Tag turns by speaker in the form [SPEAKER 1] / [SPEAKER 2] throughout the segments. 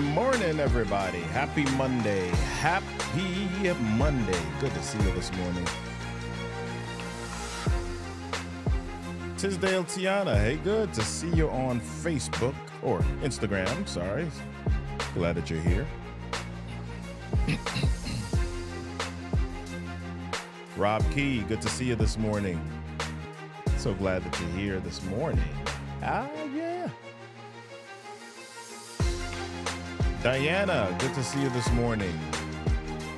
[SPEAKER 1] morning, everybody. Happy Monday. Happy Monday. Good to see you this morning. Tisdale Tiana. Hey, good to see you on Facebook or Instagram. Sorry. Glad that you're here. Rob Key. Good to see you this morning. So glad that you're here this morning. Yeah. Diana, good to see you this morning.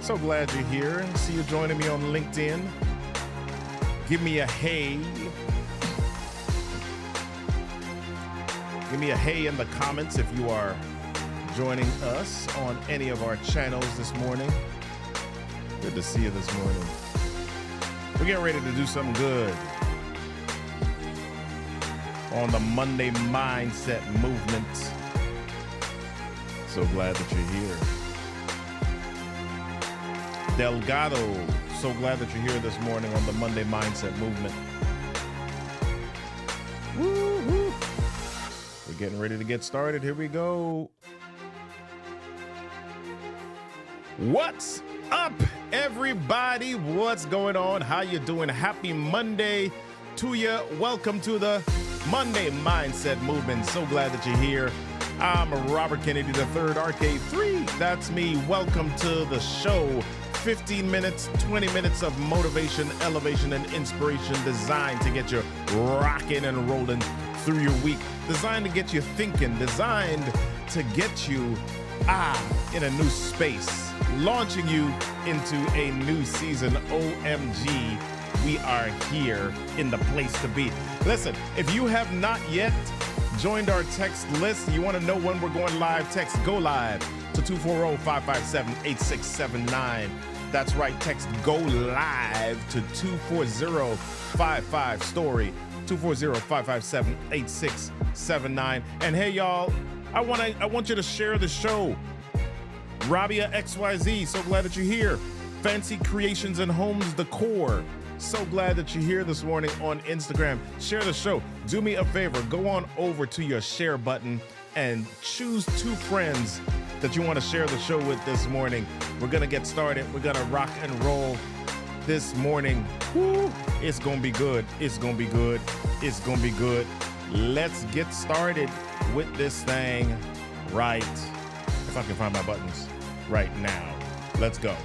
[SPEAKER 1] So glad you're here. See you joining me on LinkedIn. Give me a hey. Give me a hey in the comments if you are joining us on any of our channels this morning. Good to see you this morning. We're getting ready to do something good on the Monday Mindset Movement. So glad that you're here. Delgado, so glad that you're here this morning on the Monday Mindset Movement. Woo-hoo. We're getting ready to get started. Here we go. What's up, everybody? What's going on? How you doing? Happy Monday to you. Welcome to the Monday Mindset Movement. So glad that you're here. I'm Robert Kennedy III, RK3. That's me. Welcome to the show. 15 minutes, 20 minutes of motivation, elevation, and inspiration designed to get you rocking and rolling through your week. Designed to get you thinking. Designed to get you in a new space. Launching you into a new season. OMG. We are here in the place to be. Listen, if you have not yet joined our text list, you want to know when we're going live, text GO LIVE to 240-557-8679. That's right, text GO LIVE to 240-55-STORY, 240-557-8679. And hey, y'all, I want you to share the show. Rabia XYZ, so glad that you're here. Fancy Creations and Homes Decor. So glad that you're here this morning on Instagram. Share the show. Do me a favor. Go on over to your share button and choose 2 friends that you want to share the show with this morning. We're going to get started. We're going to rock and roll this morning. Woo! It's going to be good. It's going to be good. It's going to be good. Let's get started with this thing right. If I can find my buttons right now. Let's go.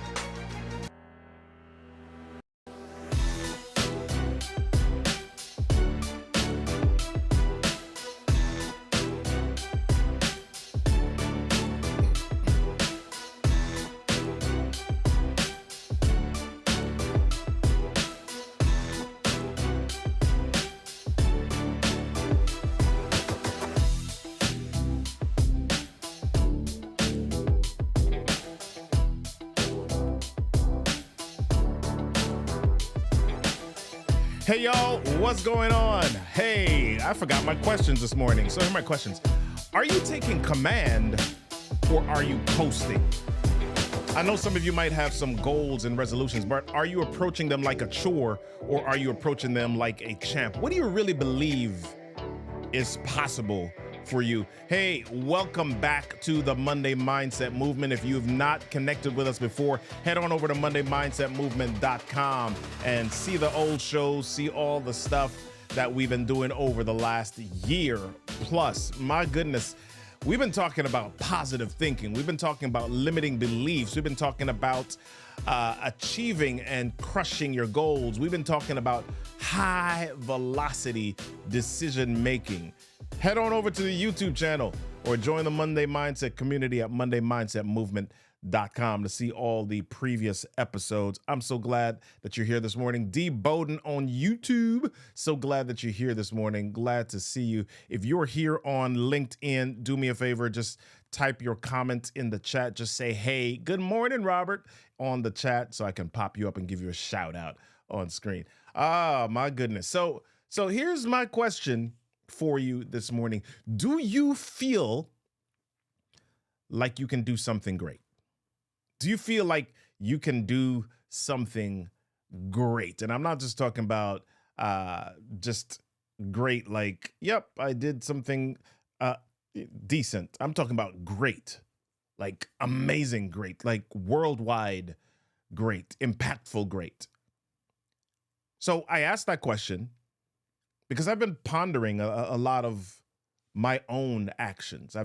[SPEAKER 1] Hey, y'all, what's going on? Hey, I forgot my questions this morning. So here are my questions. Are you taking command or are you coasting? I know some of you might have some goals and resolutions, but are you approaching them like a chore or are you approaching them like a champ? What do you really believe is possible for you? Hey, welcome back to the Monday Mindset Movement. If you've not connected with us before, head on over to MondayMindsetMovement.com and see the old shows, see all the stuff that we've been doing over the last year plus. My goodness, we've been talking about positive thinking. We've been talking about limiting beliefs. We've been talking about achieving and crushing your goals. We've been talking about high velocity decision making. Head on over to the YouTube channel or join the Monday Mindset community at MondayMindsetMovement.com to see all the previous episodes. I'm so glad that you're here this morning. D. Bowden on YouTube. So glad that you're here this morning. Glad to see you. If you're here on LinkedIn, do me a favor. Just type your comment in the chat. Just say, hey, good morning, Robert, on the chat so I can pop you up and give you a shout out on screen. Ah, my goodness. So here's my question for you this morning. Do you feel like you can do something great? Do you feel like you can do something great? And I'm not just talking about just great, like, yep, I did something decent. I'm talking about great. like amazing great, like worldwide great, impactful great. So I asked that question because I've been pondering a lot of my own actions.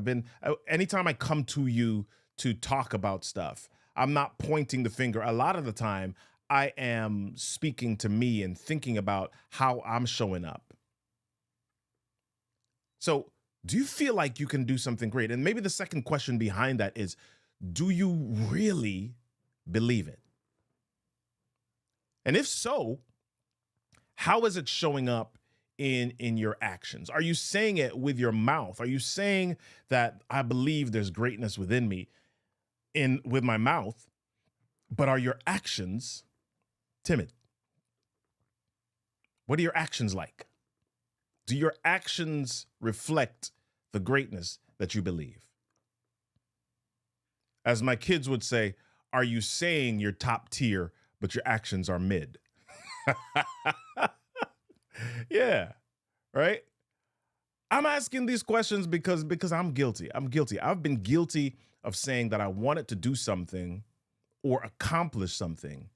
[SPEAKER 1] Anytime I come to you to talk about stuff, I'm not pointing the finger. A lot of the time, I am speaking to me and thinking about how I'm showing up. So, do you feel like you can do something great? And maybe the second question behind that is, do you really believe it? And if so, how is it showing up in your actions? Are you saying it with your mouth? Are you saying that I believe there's greatness within me in with my mouth, but are your actions timid? What are your actions like? Do your actions reflect the greatness that you believe? As my kids would say, are you saying you're top tier, but your actions are mid? Yeah, right? I'm asking these questions because I'm guilty. I'm guilty. I've been guilty of saying that I wanted to do something or accomplish something.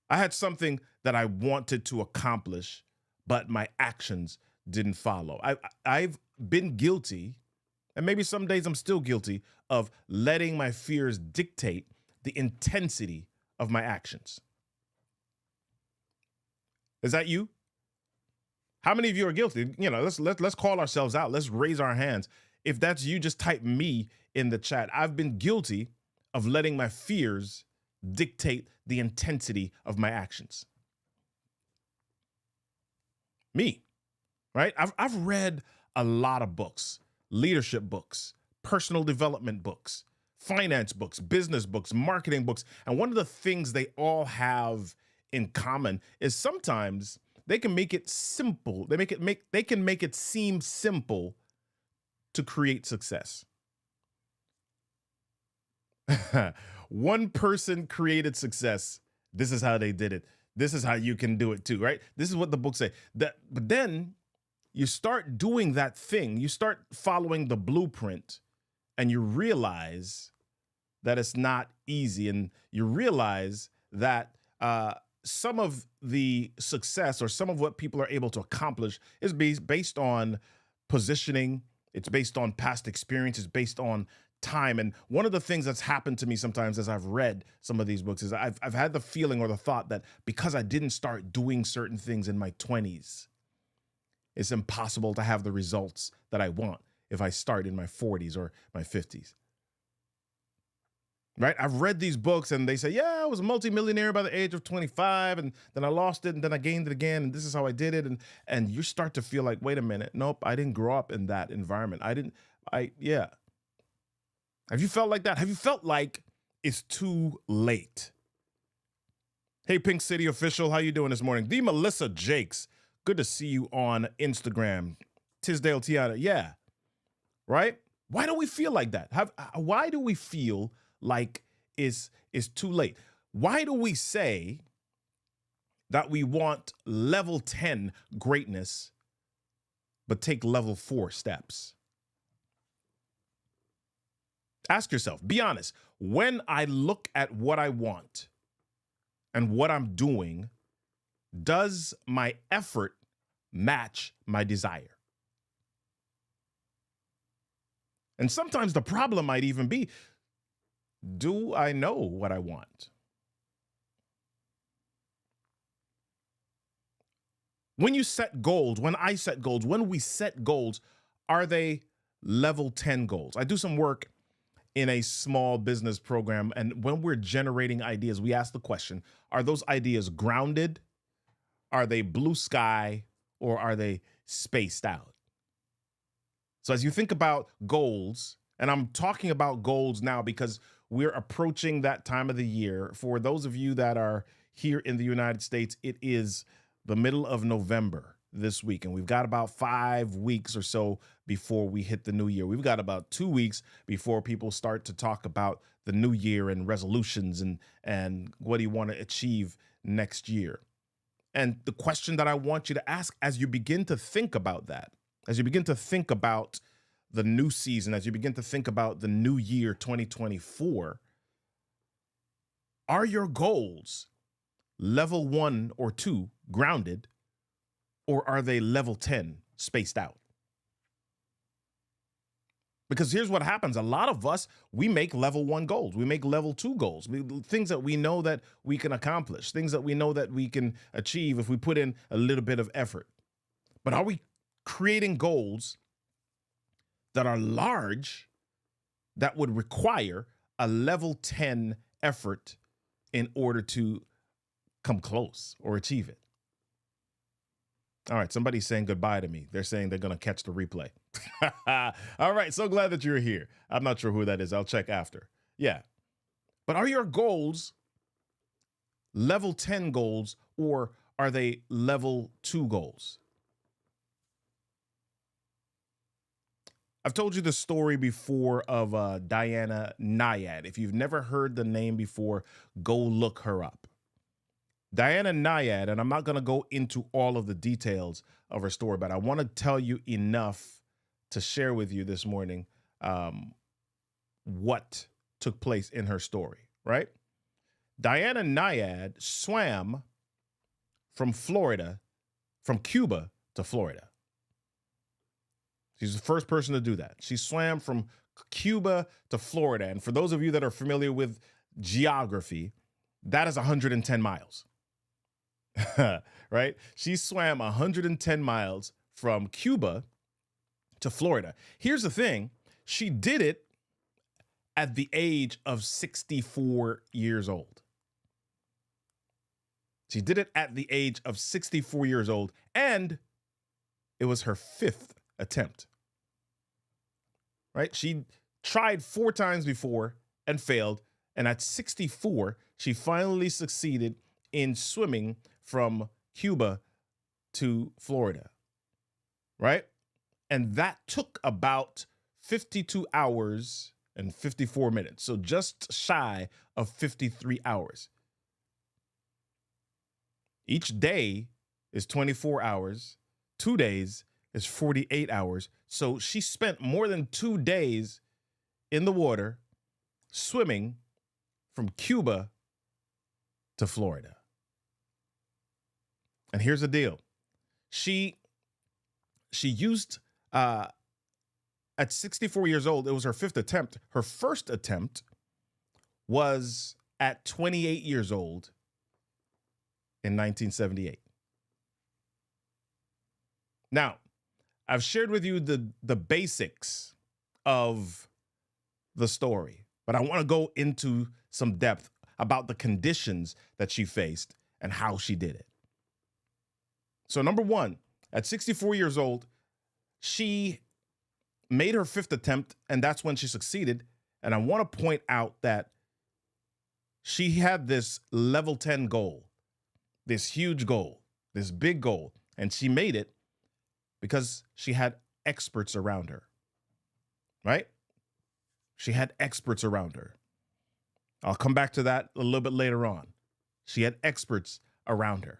[SPEAKER 1] I had something that I wanted to accomplish, but my actions didn't follow. I've been guilty, and maybe some days I'm still guilty of letting my fears dictate the intensity of my actions. Is that you? How many of you are guilty? You know, let's call ourselves out. Let's raise our hands. If that's you, just type me in the chat. I've been guilty of letting my fears dictate the intensity of my actions. Me, right? I've read a lot of books, leadership books, personal development books, finance books, business books, marketing books. And one of the things they all have in common is sometimes they can make it simple. They can make it seem simple to create success. One person created success. This is how they did it. This is how you can do it too, right? This is what the books say. But then you start doing that thing. You start following the blueprint, and you realize that it's not easy, and you realize that some of the success or some of what people are able to accomplish is based on positioning. It's based on past experience. It's based on time. And one of the things that's happened to me sometimes as I've read some of these books is I've had the feeling or the thought that because I didn't start doing certain things in my 20s, it's impossible to have the results that I want if I start in my 40s or my 50s. Right? I've read these books and they say, yeah, I was a multimillionaire by the age of 25 and then I lost it and then I gained it again and this is how I did it. And you start to feel like, wait a minute, nope, I didn't grow up in that environment. Yeah. Have you felt like that? Have you felt like it's too late? Hey, Pink City official, how you doing this morning? The Melissa Jakes, good to see you on Instagram. Tisdale Tiana, yeah, right? Why do we feel like that? Why do we feel like it's too late? Why do we say that we want level 10 greatness, but take level 4 steps? Ask yourself, be honest. When I look at what I want and what I'm doing, does my effort match my desire? And sometimes the problem might even be, do I know what I want? When you set goals, when I set goals, when we set goals, are they level 10 goals? I do some work in a small business program, and when we're generating ideas, we ask the question, are those ideas grounded? Are they blue sky? Or are they spaced out? So as you think about goals, and I'm talking about goals now because we're approaching that time of the year. For those of you that are here in the United States, it is the middle of November this week, and we've got about 5 weeks or so before we hit the new year. We've got about 2 weeks before people start to talk about the new year and resolutions and what do you want to achieve next year. And the question that I want you to ask as you begin to think about that, as you begin to think about the new season, as you begin to think about the new year 2024, are your goals level 1 or 2 grounded, or are they level 10 spaced out? Because here's what happens. A lot of us, we make level 1 goals. We make level 2 goals. Things that we know that we can accomplish, things that we know that we can achieve if we put in a little bit of effort. But are we creating goals that are large that would require a level 10 effort in order to come close or achieve it? All right, somebody's saying goodbye to me. They're saying they're going to catch the replay. All right, so glad that you're here. I'm not sure who that is. I'll check after. Yeah. But are your goals level 10 goals, or are they level 2 goals? I've told you the story before of Diana Nyad. If you've never heard the name before, go look her up. Diana Nyad, and I'm not going to go into all of the details of her story, but I want to tell you enough to share with you this morning what took place in her story, right? Diana Nyad swam from Cuba to Florida. She's the first person to do that. She swam from Cuba to Florida. And for those of you that are familiar with geography, that is 110 miles. Right? She swam 110 miles from Cuba to Florida. Here's the thing. She did it at the age of 64 years old. She did it at the age of 64 years old, and it was her 5th attempt. Right? She tried 4 times before and failed, and at 64, she finally succeeded in swimming from Cuba to Florida, right? And that took about 52 hours and 54 minutes. So just shy of 53 hours. Each day is 24 hours. 2 days is 48 hours. So she spent more than 2 days in the water swimming from Cuba to Florida. And here's the deal. She used, at 64 years old, it was her 5th attempt. Her first attempt was at 28 years old in 1978. Now, I've shared with you the basics of the story, but I want to go into some depth about the conditions that she faced and how she did it. So number one, at 64 years old, she made her 5th attempt, and that's when she succeeded. And I want to point out that she had this level 10 goal, this huge goal, this big goal, and she made it because she had experts around her, right? She had experts around her. I'll come back to that a little bit later on. She had experts around her.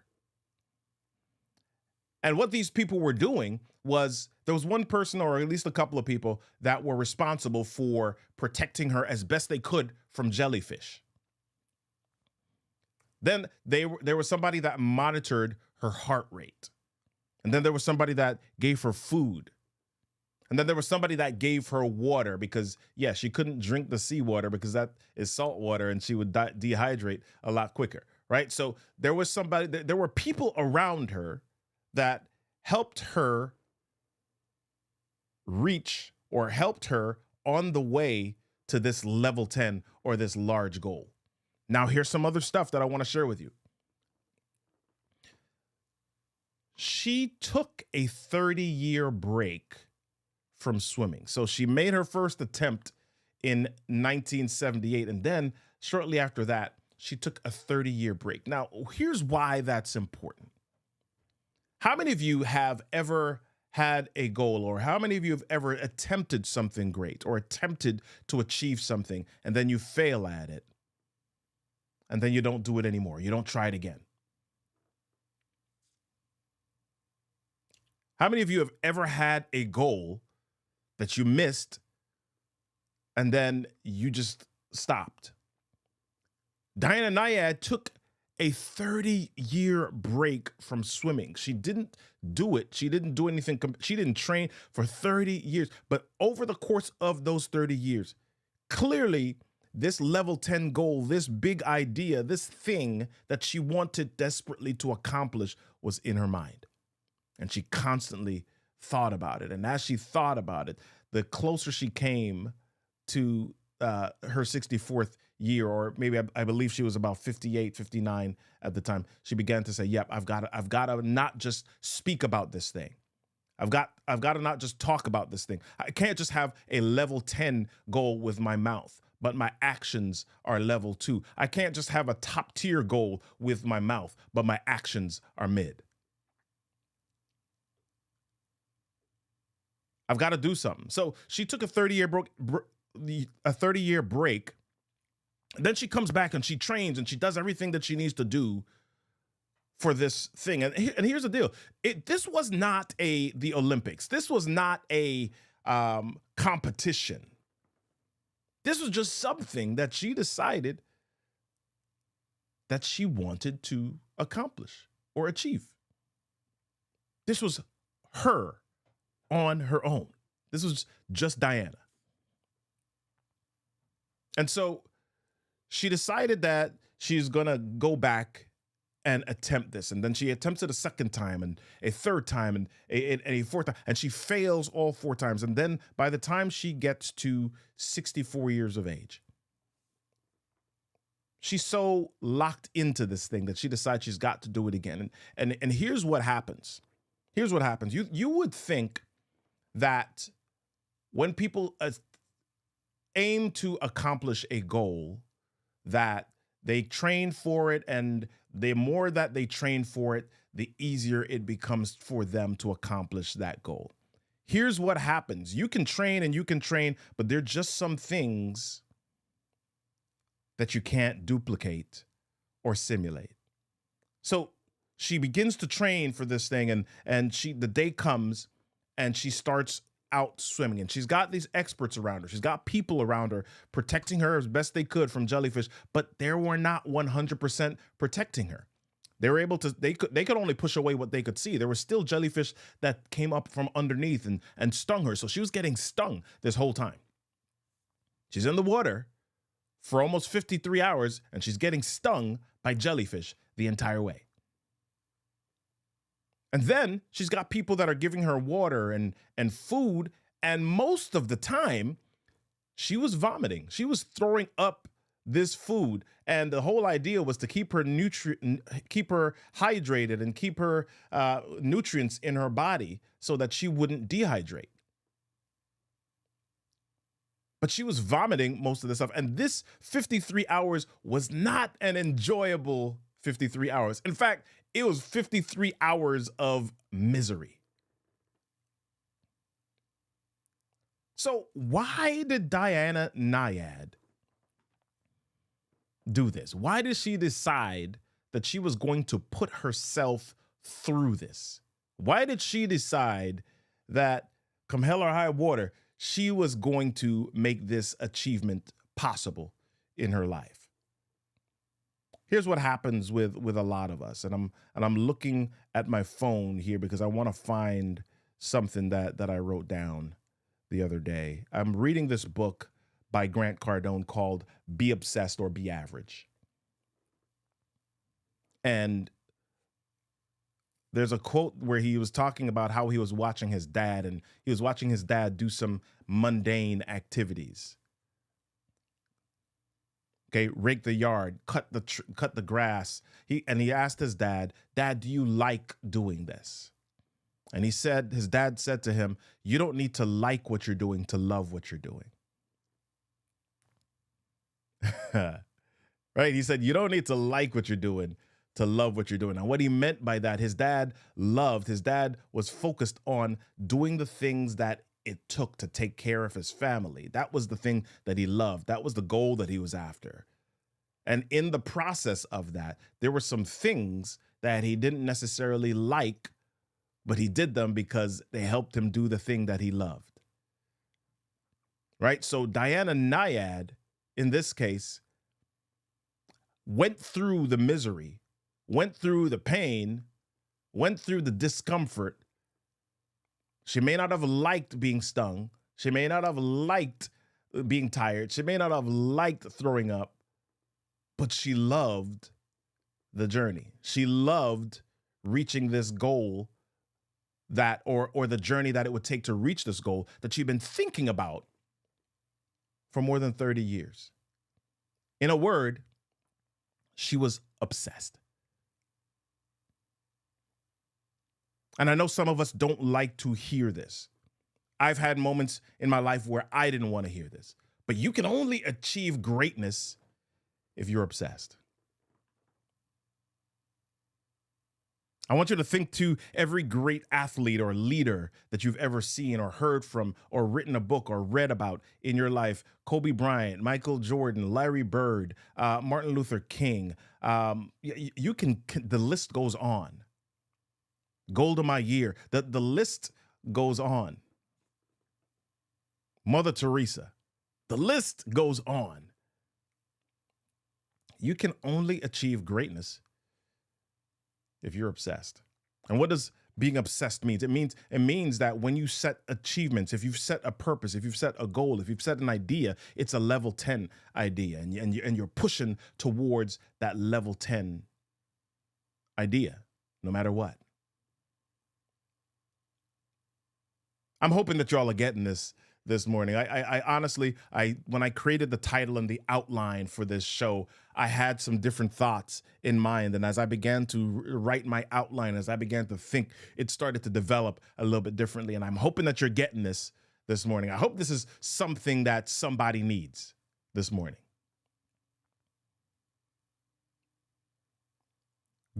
[SPEAKER 1] And what these people were doing was there was one person, or at least a couple of people, that were responsible for protecting her as best they could from jellyfish. Then there was somebody that monitored her heart rate. And then there was somebody that gave her food. And then there was somebody that gave her water because, yeah, she couldn't drink the seawater because that is salt water and she would dehydrate a lot quicker, right? So there was there were people around her that helped her reach or helped her on the way to this level 10 or this large goal. Now, here's some other stuff that I want to share with you. She took a 30-year break from swimming. So she made her first attempt in 1978. And then shortly after that, she took a 30-year break. Now, here's why that's important. How many of you have ever had a goal, or how many of you have ever attempted something great or attempted to achieve something and then you fail at it and then you don't do it anymore? You don't try it again. How many of you have ever had a goal that you missed, and then you just stopped. Diana Nyad took a 30-year break from swimming. She didn't do it. She didn't do anything. She didn't train for 30 years. But over the course of those 30 years, clearly this level 10 goal, this big idea, this thing that she wanted desperately to accomplish was in her mind. And she constantly thought about it. And as she thought about it, the closer she came to her 64th year, or maybe I believe she was about 58, 59 at the time, she began to say, yep, I've got to not just speak about this thing. I've got to not just talk about this thing. I can't just have a level 10 goal with my mouth, but my actions are level 2. I can't just have a top tier goal with my mouth, but my actions are mid. I've got to do something. So she took a 30-year break. Then she comes back and she trains and she does everything that she needs to do for this thing. And here's the deal. This was not the Olympics. This was not a competition. This was just something that she decided that she wanted to accomplish or achieve. This was her on her own. This was just Diana. And so she decided that she's going to go back and attempt this. And then she attempts it a second time and a third time and a fourth time. And she fails all 4 times. And then by the time she gets to 64 years of age, she's so locked into this thing that she decides she's got to do it again. And here's what happens. Here's what happens. You would think that when people aim to accomplish a goal, that they train for it, and the more that they train for it, the easier it becomes for them to accomplish that goal. Here's what happens. You can train and you can train, but there are just some things that you can't duplicate or simulate. So she begins to train for this thing, and the day comes and she starts out swimming, and she's got these experts around her. She's got people around her protecting her as best they could from jellyfish, but they were not 100% protecting her. They were able to, they could only push away what they could see. There were still jellyfish that came up from underneath and stung her. So she was getting stung this whole time. She's in the water for almost 53 hours, and she's getting stung by jellyfish the entire way. And then she's got people that are giving her water and food. And most of the time, she was vomiting. She was throwing up this food. And the whole idea was to keep her hydrated and keep her nutrients in her body so that she wouldn't dehydrate. But she was vomiting most of the stuff. And this 53 hours was not an enjoyable 53 hours. In fact, it was 53 hours of misery. So why did Diana Nyad do this? Why did she decide that she was going to put herself through this? Why did she decide that, come hell or high water, she was going to make this achievement possible in her life? Here's what happens with a lot of us, and I'm looking at my phone here because I want to find something that I wrote down the other day. I'm reading this book by Grant Cardone called Be Obsessed or Be Average. And there's a quote where he was talking about how he was watching his dad, and he was watching his dad do some mundane activities. Okay, rake the yard, cut the grass. He asked his dad, "Dad, do you like doing this?" And his dad said to him, "You don't need to like what you're doing to love what you're doing." Right? He said, you don't need to like what you're doing to love what you're doing. And what he meant by that, his dad was focused on doing the things that it took to take care of his family. That was the thing that he loved. That was the goal that he was after. And in the process of that, there were some things that he didn't necessarily like, but he did them because they helped him do the thing that he loved. right? So Diana Nyad, in this case, went through the misery, went through the pain, went through the discomfort. She may not have liked being stung. She may not have liked being tired. She may not have liked throwing up, but she loved the journey. She loved reaching this goal that, or the journey that it would take to reach this goal that she'd been thinking about for more than 30 years. In a word, she was obsessed. And I know some of us don't like to hear this. I've had moments in my life where I didn't want to hear this, but you can only achieve greatness if you're obsessed. I want you to think to every great athlete or leader that you've ever seen or heard from or written a book or read about in your life. Kobe Bryant, Michael Jordan, Larry Bird, Martin Luther King. You can, the list goes on. Golda Meir, the list goes on. Mother Teresa, the list goes on. You can only achieve greatness if you're obsessed. And what does being obsessed mean? It means that when you set achievements, if you've set a purpose, if you've set a goal, if you've set an idea, it's a level 10 idea, and you're pushing towards that level 10 idea, no matter what. I'm hoping that y'all are getting this morning. I honestly, when I created the title and the outline for this show, I had some different thoughts in mind. And as I began to write my outline, as I began to think, it started to develop a little bit differently. And I'm hoping that you're getting this morning. I hope this is something that somebody needs this morning.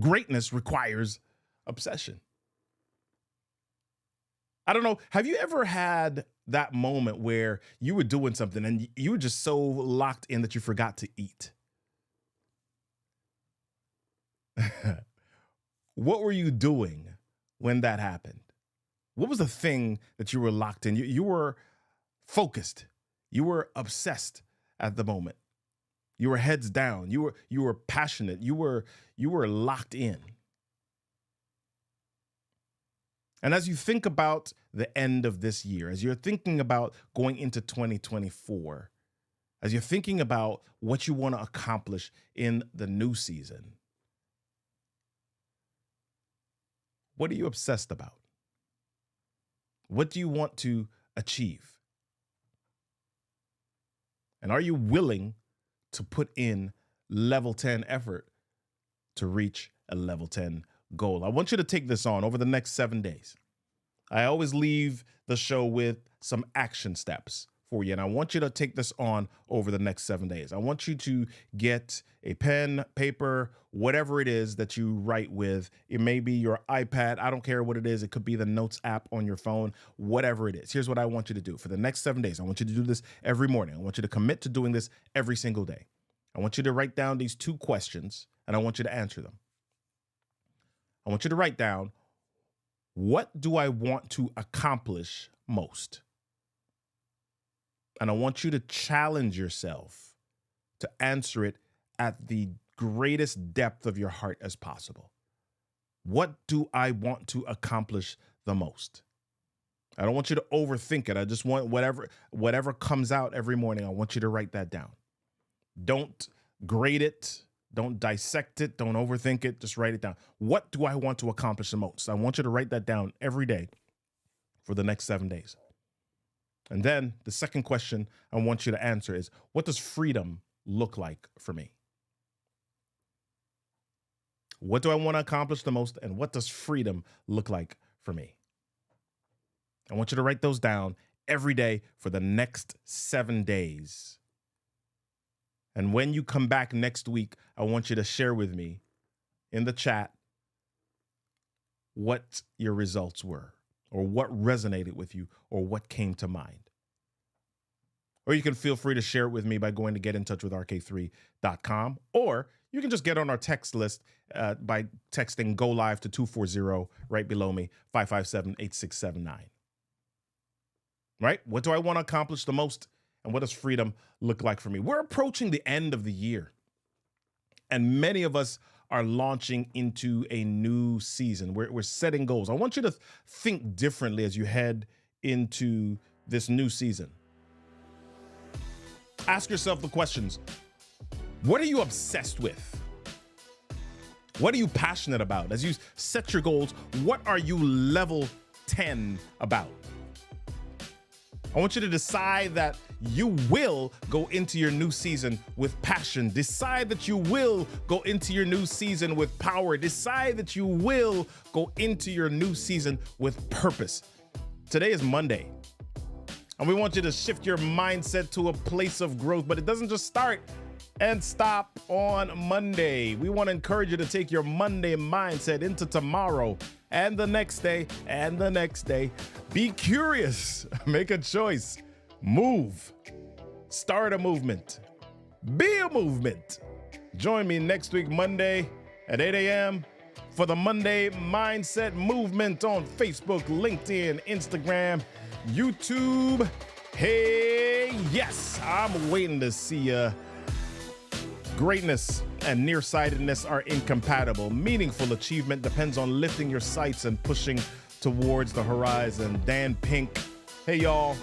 [SPEAKER 1] Greatness requires obsession. I don't know. Have you ever had that moment where you were doing something and you were just so locked in that you forgot to eat? What were you doing when that happened? What was the thing that you were locked in? You were focused. You were obsessed at the moment. You were heads down. You were passionate. You were locked in. And as you think about the end of this year, as you're thinking about going into 2024, as you're thinking about what you want to accomplish in the new season, what are you obsessed about? What do you want to achieve? And are you willing to put in level 10 effort to reach a level 10 goal? I want you to take this on over the next 7 days. I always leave the show with some action steps for you, and I want you to take this on over the next 7 days. I want you to get a pen, paper, whatever it is that you write with. It may be your iPad. I don't care what it is. It could be the Notes app on your phone, whatever it is. Here's what I want you to do for the next 7 days. I want you to do this every morning. I want you to commit to doing this every single day. I want you to write down these 2 questions, and I want you to answer them. I want you to write down, what do I want to accomplish most? And I want you to challenge yourself to answer it at the greatest depth of your heart as possible. What do I want to accomplish the most? I don't want you to overthink it. I just want whatever comes out every morning, I want you to write that down. Don't grade it. Don't dissect it. Don't overthink it. Just write it down. What do I want to accomplish the most? I want you to write that down every day for the next 7 days. And then the second question I want you to answer is, what does freedom look like for me? What do I want to accomplish the most? And what does freedom look like for me? I want you to write those down every day for the next 7 days. And when you come back next week, I want you to share with me in the chat what your results were, or what resonated with you, or what came to mind. Or you can feel free to share it with me by going to getintouchwithrk3.com, or you can just get on our text list by texting Go Live to 240 right below me, 557-8679. Right? What do I want to accomplish the most And what does freedom look like for me? We're approaching the end of the year, and many of us are launching into a new season. We're setting goals. I want you to think differently as you head into this new season. Ask yourself the questions. What are you obsessed with? What are you passionate about? As you set your goals, what are you level 10 about? I want you to decide that you will go into your new season with passion. Decide that you will go into your new season with power. Decide that you will go into your new season with purpose. Today is Monday, and we want you to shift your mindset to a place of growth, but it doesn't just start and stop on Monday. We want to encourage you to take your Monday mindset into tomorrow and the next day and the next day. Be curious, make a choice, move, start a movement, be a movement. Join me next week, Monday at 8 a.m. for the Monday Mindset Movement on Facebook, LinkedIn, Instagram, YouTube. Hey, yes, I'm waiting to see ya. Greatness and nearsightedness are incompatible. Meaningful achievement depends on lifting your sights and pushing towards the horizon. Dan Pink. Hey, y'all.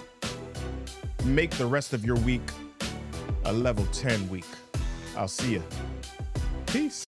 [SPEAKER 1] Make the rest of your week a level 10 week. I'll see ya. Peace.